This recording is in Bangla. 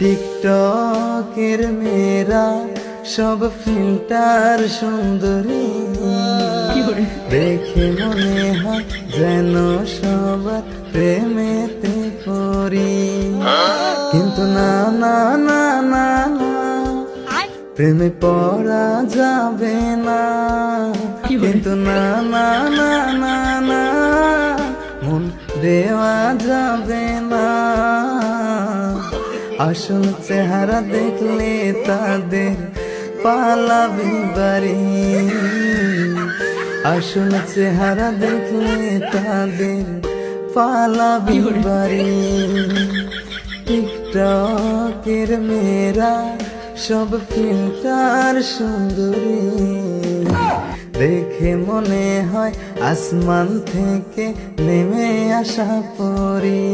টিকটকের মেয়েরা সব ফিল্টার সুন্দরী, দেখে মনে হয় যেন সবার প্রেমেতে পড়ি। কিন্তু না না না না না, প্রেমে পড়া যাবে না। কিন্তু না না না না না, মন দেওয়া যাবে না। আসল চেহারা দেখলে তাদের পালাবি বাড়ি, আসল চেহারা দেখলে তাদের পালাবি বাড়ি। টিকটকের মেয়েরা সব ফিল্টার সুন্দরী, দেখে মনে হয় আসমান থেকে নেমে আসা পরি।